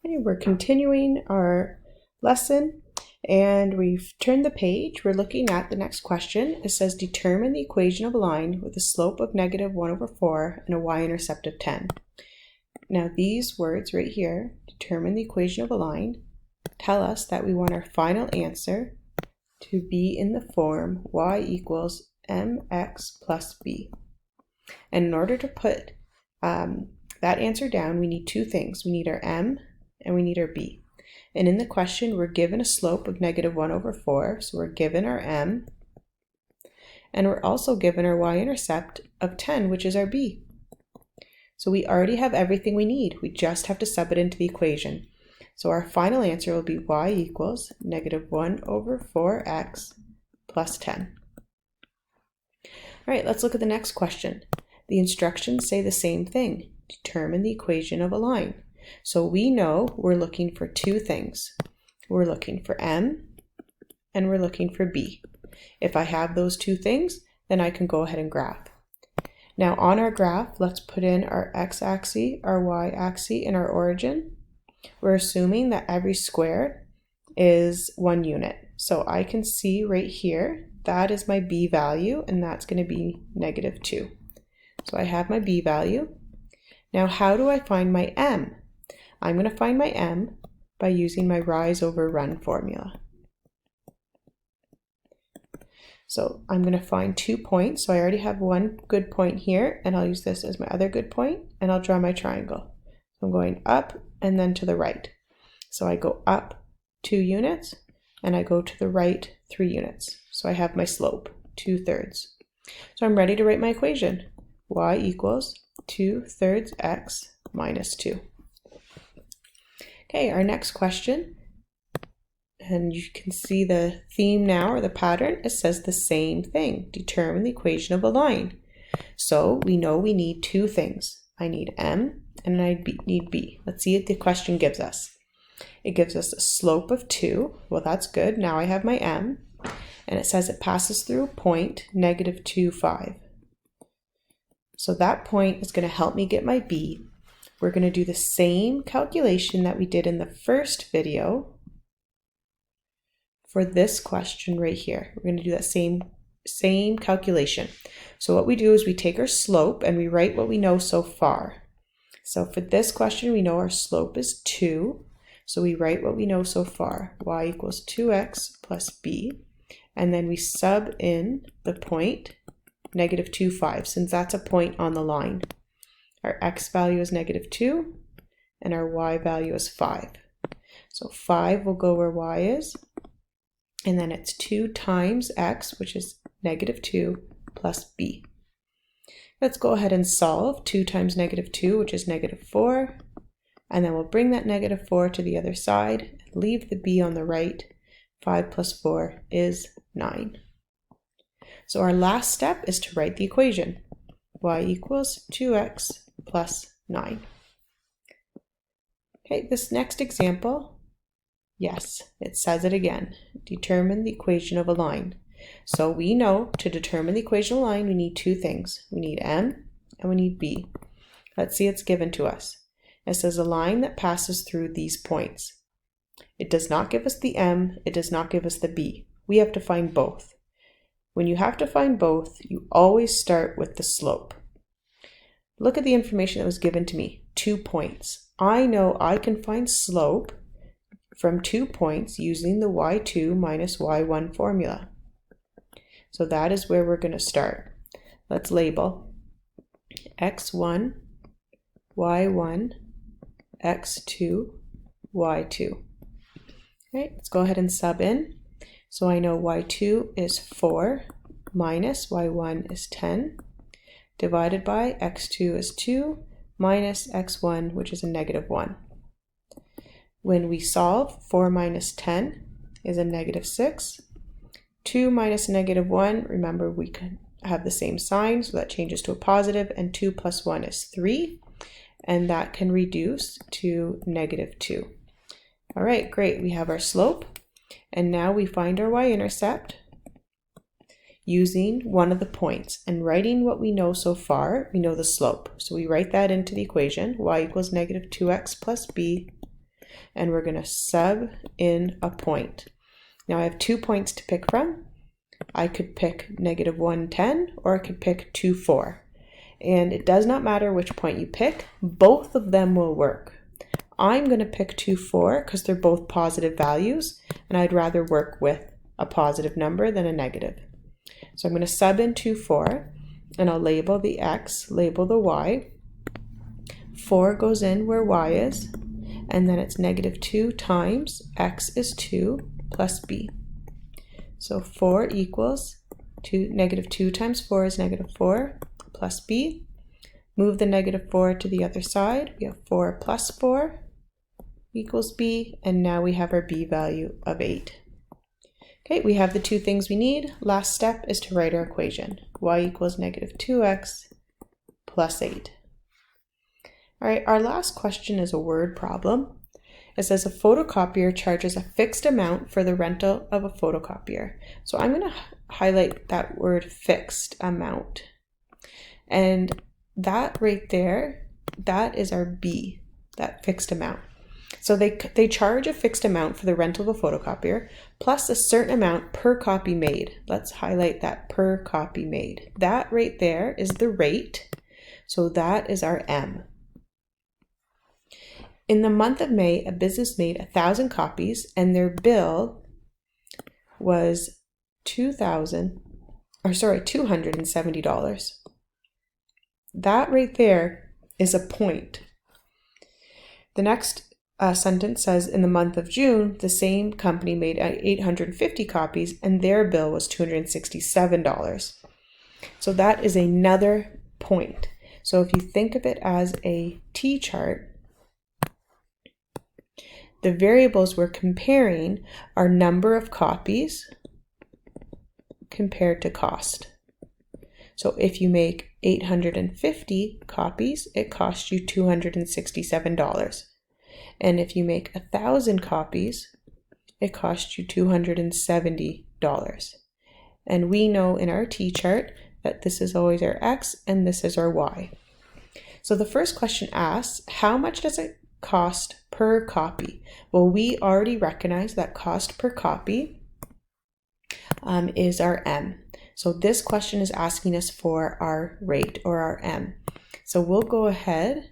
Okay, we're continuing our lesson and we've turned the page. We're looking at the next question. It says determine the equation of a line with a slope of -1/4 and a y-intercept of 10. Now these words right here, determine the equation of a line, tell us that we want our final answer to be in the form y equals mx plus b. And in order to put that answer down, we need two things. We need our m and we need our b. And in the question, we're given a slope of -1/4, so we're given our m, and we're also given our y-intercept of 10, which is our b. So we already have everything we need. We just have to sub it into the equation. So our final answer will be y equals -1/4x plus 10. All right, let's look at the next question. The instructions say the same thing. Determine the equation of a line. So we know we're looking for two things. We're looking for m and we're looking for b. If I have those two things, then I can go ahead and graph. Now on our graph, let's put in our x-axis, our y-axis, and our origin. We're assuming that every square is 1 unit. So I can see right here, that is my b value, and that's going to be -2. So I have my b value. Now how do I find my m? I'm going to find my m by using my rise over run formula. So I'm going to find 2 points. So I already have one good point here, and I'll use this as my other good point, and I'll draw my triangle. So I'm going up and then to the right. So I go up 2 units and I go to the right 3 units. So I have my slope, 2/3. So I'm ready to write my equation. Y equals 2/3 x minus 2. Okay, our next question, and you can see the theme now or the pattern, it says the same thing. Determine the equation of a line. So we know we need two things. I need m and I need b. Let's see what the question gives us. It gives us a slope of 2. Well, that's good. Now I have my m, and it says it passes through a point -2, 5. So that point is going to help me get my b. We're going to do the same calculation that we did in the first video for this question right here. We're going to do that same calculation. So what we do is we take our slope and we write what we know so far. So for this question, we know our slope is 2. So we write what we know so far. Y equals 2x plus b. And then we sub in the point -2, 5, since that's a point on the line. Our x value is -2 and our y value is 5. So 5 will go where y is, and then it's 2 times x, which is -2, plus b. Let's go ahead and solve. 2 times -2, which is -4, and then we'll bring that -4 to the other side and leave the b on the right. 5 plus 4 is 9. So our last step is to write the equation. Y equals 2x plus 9. Okay, this next example, yes, it says it again. Determine the equation of a line. So we know to determine the equation of a line, we need two things. We need m and we need b. Let's see it's given to us. It says a line that passes through these points. It does not give us the m, it does not give us the b. We have to find both. When you have to find both, you always start with the slope. Look at the information that was given to me, 2 points. I know I can find slope from 2 points using the y2 minus y1 formula. So that is where we're going to start. Let's label x1, y1, x2, y2. Okay, let's go ahead and sub in. So I know y2 is 4 minus y1 is 10 divided by x2 is 2 minus x1, which is a -1. When we solve, 4 minus 10 is a -6. 2 minus -1, remember we can have the same sign, so that changes to a positive, and 2 plus 1 is 3, and that can reduce to -2. All right, great. We have our slope. And now we find our y-intercept using one of the points and writing what we know so far. We know the slope. So we write that into the equation. Y equals -2x plus b and we're going to sub in a point. Now I have 2 points to pick from. I could pick -110 or I could pick 2, 4. And it does not matter which point you pick, both of them will work. I'm going to pick 2, 4 because they're both positive values, and I'd rather work with a positive number than a negative. So I'm going to sub in 2, 4, and I'll label the x, label the y. 4 goes in where y is, and then it's -2 times x is 2 plus b. So 4 equals -2 times 4 is -4 plus b. Move the -4 to the other side. We have 4 plus 4 equals b, and now we have our b value of 8. Okay, we have the two things we need. Last step is to write our equation. Y equals -2x plus 8. All right, our last question is a word problem. It says a photocopier charges a fixed amount for the rental of a photocopier. So I'm going to highlight that word fixed amount. And that right there, that is our B, that fixed amount. So they charge a fixed amount for the rental of a photocopier plus a certain amount per copy made. Let's highlight that per copy made. That right there is the rate. So that is our M. In the month of May, a business made 1,000 copies and their bill was $270. That right there is a point. The next sentence says in the month of June, the same company made 850 copies and their bill was $267. So that is another point. So if you think of it as a T-chart, the variables we're comparing are number of copies compared to cost. So if you make 850 copies, it costs you $267. And if you make 1,000 copies, it costs you $270. And we know in our T-chart that this is always our X and this is our Y. So the first question asks, how much does it cost per copy? Well, we already recognize that cost per copy is our M. So this question is asking us for our rate or our M. So we'll go ahead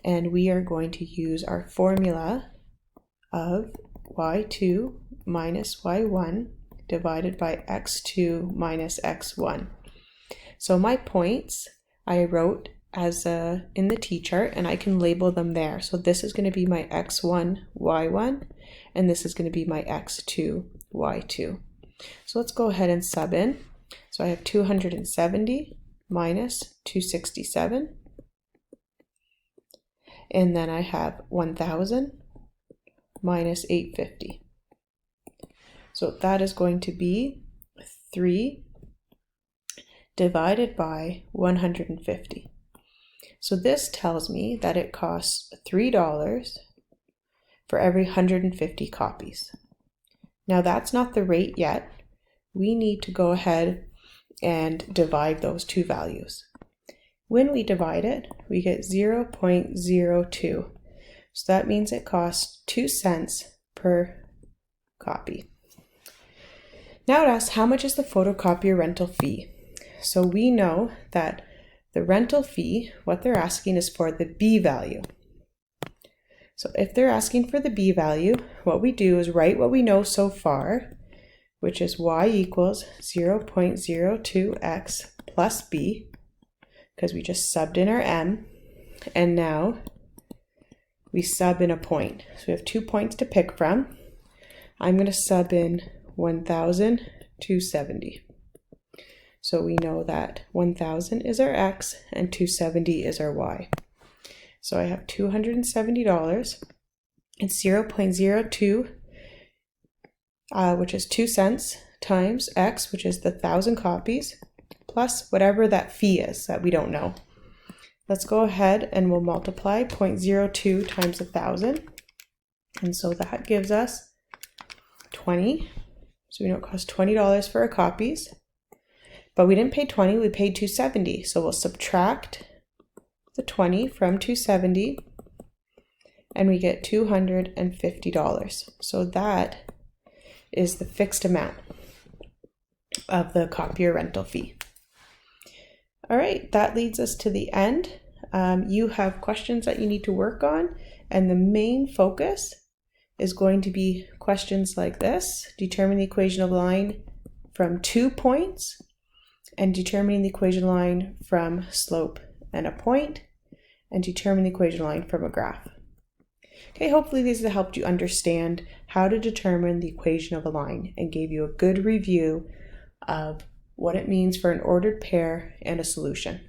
and we are going to use our formula of y2 minus y1 divided by x2 minus x1. So my points I wrote as in the T-chart, and I can label them there. So this is going to be my x1, y1, and this is going to be my x2, y2. So let's go ahead and sub in. So I have 270 minus 267, and then I have 1,000 minus 850. So that is going to be 3 divided by 150. So this tells me that it costs $3 for every 150 copies. Now that's not the rate yet. We need to go ahead and divide those two values. When we divide it, we get 0.02. So that means it costs 2 cents per copy. Now it asks, how much is the photocopier rental fee? So we know that the rental fee, what they're asking is for the B value. So if they're asking for the B value, what we do is write what we know so far, which is y equals 0.02x plus b, because we just subbed in our M, and now we sub in a point. So we have 2 points to pick from. I'm going to sub in 1,270. So we know that 1,000 is our X and 270 is our Y. So I have $270 and 0.02, which is 2 cents, times X, which is the 1,000 copies, plus whatever that fee is that we don't know. Let's go ahead and we'll multiply 0.02 times 1,000. And so that gives us 20. So we know it costs $20 for our copies. But we didn't pay 20, we paid 270. So we'll subtract the 20 from 270, and we get $250. So that is the fixed amount of the copier rental fee. All right, that leads us to the end. You have questions that you need to work on, and the main focus is going to be questions like this: determine the equation of line from 2 points, and determining the equation line from slope and a point, and determine the equation line from a graph. Okay, hopefully these have helped you understand how to determine the equation of a line and gave you a good review of what it means for an ordered pair and a solution.